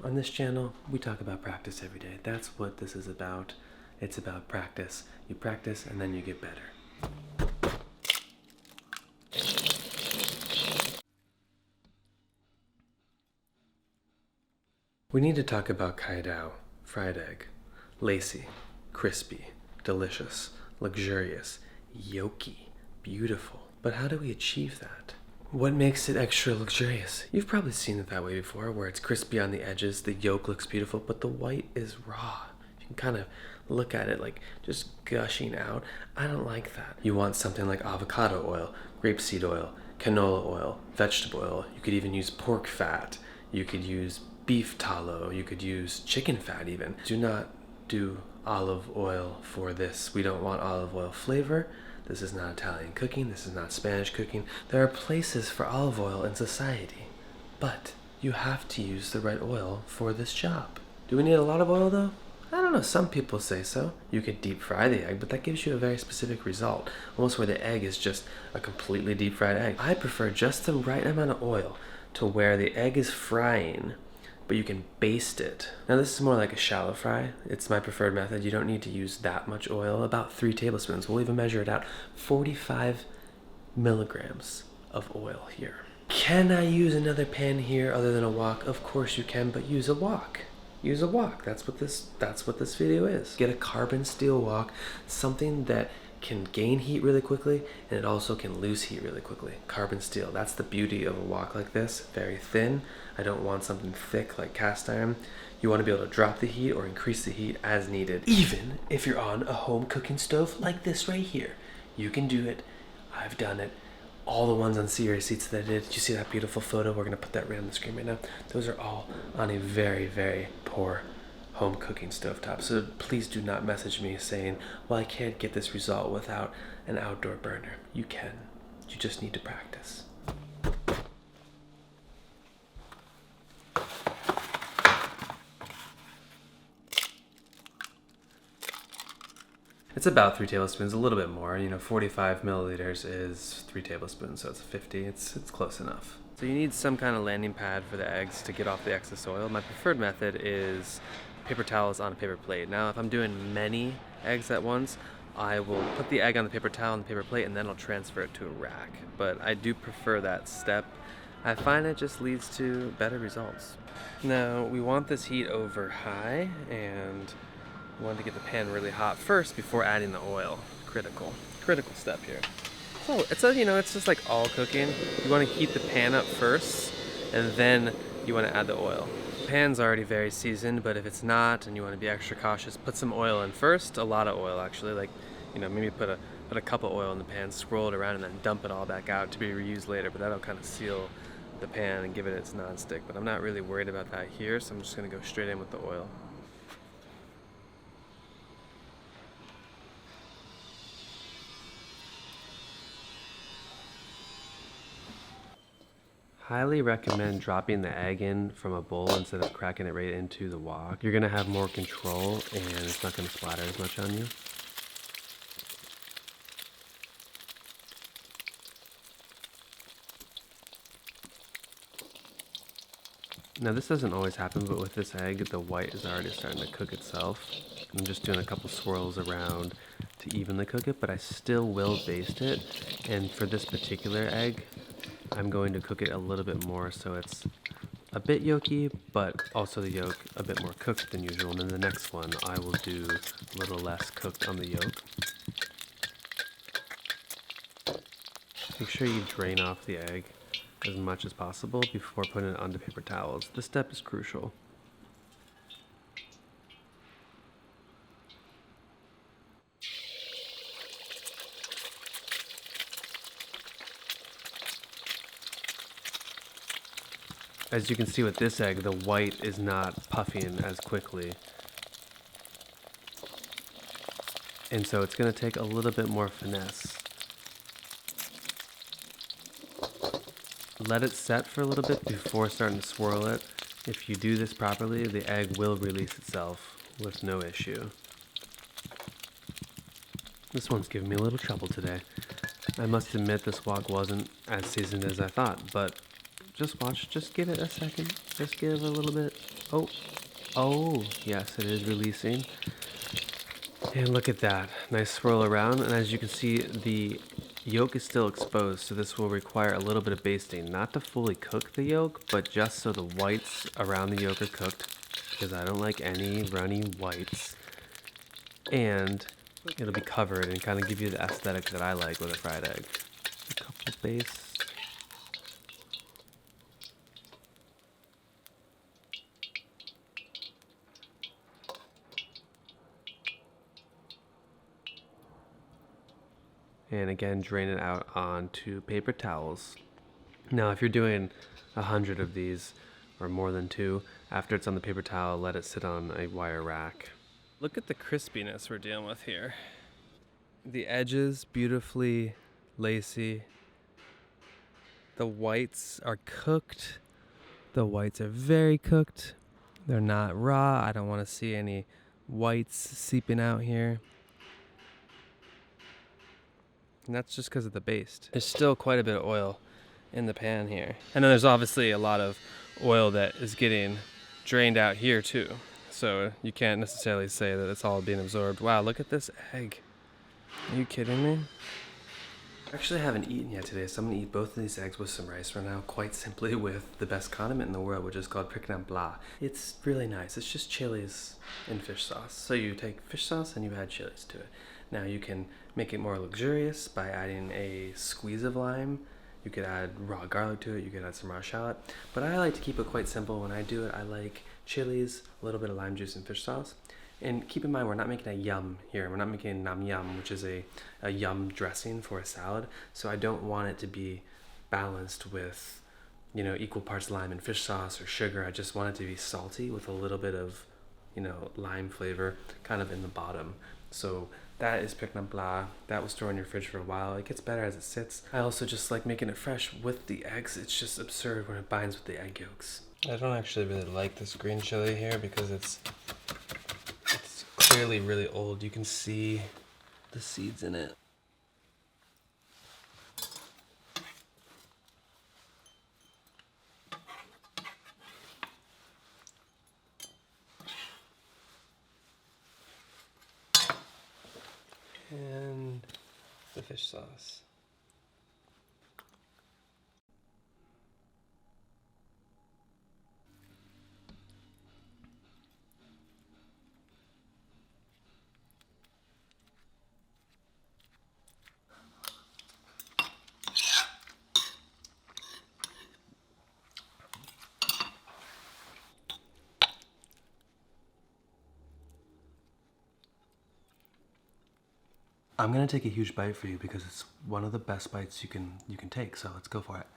On this channel, we talk about practice every day. That's what this is about. It's about practice. You practice and then you get better. We need to talk about kai dao, fried egg. Lacy, crispy, delicious, luxurious, yolky, beautiful. But how do we achieve that? What makes it extra luxurious? You've probably seen it that way before, where it's crispy on the edges, the yolk looks beautiful, but the white is raw. You can kind of look at it like just gushing out. I don't like that. You want something like avocado oil, grapeseed oil, canola oil, vegetable oil. You could even use pork fat. You could use beef tallow. You could use chicken fat even. Do not do olive oil for this. We don't want olive oil flavor. This is not Italian cooking. This is not Spanish cooking. There are places for olive oil in society, but you have to use the right oil for this job. Do we need a lot of oil though? I don't know, some people say so. You could deep fry the egg, but that gives you a very specific result, almost where the egg is just a completely deep fried egg. I prefer just the right amount of oil to where the egg is frying, but you can baste it. Now this is more like a shallow fry. It's my preferred method. You don't need to use that much oil, about 3 tablespoons. We'll even measure it out. 45 milligrams of oil here. Can I use another pan here other than a wok? Of course you can, but use a wok. Use a wok. That's what this video is. Get a carbon steel wok, something that can gain heat really quickly, and it also can lose heat really quickly. Carbon steel, that's the beauty of a wok like this. Very thin. I don't want something thick like cast iron. You want to be able to drop the heat or increase the heat as needed. Even if you're on a home cooking stove like this right here, you can do it. I've done it. All the ones on sea receipts that I did. Did you see that beautiful photo? We're gonna put that right on the screen right now. Those are all on a very, very poor home cooking stovetop. So please do not message me saying, well, I can't get this result without an outdoor burner. You can. You just need to practice. It's about 3 tablespoons, a little bit more. 45 milliliters is 3 tablespoons, so it's 50. It's close enough. So you need some kind of landing pad for the eggs to get off the excess oil. My preferred method is paper towels on a paper plate. Now, if I'm doing many eggs at once, I will put the egg on the paper towel on the paper plate and then I'll transfer it to a rack. But I do prefer that step. I find it just leads to better results. Now, we want this heat over high, and we want to get the pan really hot first before adding the oil. Critical step here. So it's just like all cooking. You want to heat the pan up first, and then you want to add the oil. The pan's already very seasoned, but if it's not and you want to be extra cautious, put some oil in first. A lot of oil actually. Maybe put a cup of oil in the pan, swirl it around, and then dump it all back out to be reused later. But that'll kind of seal the pan and give it its non-stick. But I'm not really worried about that here, so I'm just going to go straight in with the oil. Highly recommend dropping the egg in from a bowl instead of cracking it right into the wok. You're gonna have more control and it's not gonna splatter as much on you. Now this doesn't always happen, but with this egg, the white is already starting to cook itself. I'm just doing a couple swirls around to evenly cook it, but I still will baste it. And for this particular egg, I'm going to cook it a little bit more so it's a bit yolky, but also the yolk a bit more cooked than usual. And then the next one, I will do a little less cooked on the yolk. Make sure you drain off the egg as much as possible before putting it onto paper towels. This step is crucial. As you can see with this egg, the white is not puffing as quickly. And so it's going to take a little bit more finesse. Let it set for a little bit before starting to swirl it. If you do this properly, the egg will release itself with no issue. This one's giving me a little trouble today. I must admit this wok wasn't as seasoned as I thought, but just watch, just give it a second, just give it a little bit. Oh, oh, yes, it is releasing. And look at that, nice swirl around. And as you can see, the yolk is still exposed, so this will require a little bit of basting. Not to fully cook the yolk, but just so the whites around the yolk are cooked, because I don't like any runny whites. And it'll be covered and kind of give you the aesthetic that I like with a fried egg. A couple bastes. And again, drain it out onto paper towels. Now, if you're doing 100 of these, or more than 2, after it's on the paper towel, let it sit on a wire rack. Look at the crispiness we're dealing with here. The edges, beautifully lacy. The whites are cooked. The whites are very cooked. They're not raw. I don't want to see any whites seeping out here. And that's just because of the baste. There's still quite a bit of oil in the pan here. And then there's obviously a lot of oil that is getting drained out here too. So you can't necessarily say that it's all being absorbed. Wow, look at this egg. Are you kidding me? Actually, I haven't eaten yet today, so I'm gonna eat both of these eggs with some rice right now, quite simply with the best condiment in the world, which is called pricknam blah. It's really nice. It's just chilies and fish sauce. So you take fish sauce and you add chilies to it. Now you can make it more luxurious by adding a squeeze of lime. You could add raw garlic to it, you could add some raw shallot. But I like to keep it quite simple. When I do it, I like chilies, a little bit of lime juice, and fish sauce. And keep in mind, we're not making a yum here. We're not making nam yum, which is a yum dressing for a salad. So I don't want it to be balanced with, equal parts lime and fish sauce or sugar. I just want it to be salty with a little bit of, lime flavor kind of in the bottom. So that is pricknam blah. That will store in your fridge for a while. It gets better as it sits. I also just like making it fresh with the eggs. It's just absurd when it binds with the egg yolks. I don't actually really like this green chili here because it's clearly really old. You can see the seeds in it. And the fish sauce. I'm gonna take a huge bite for you because it's one of the best bites you can take, so let's go for it.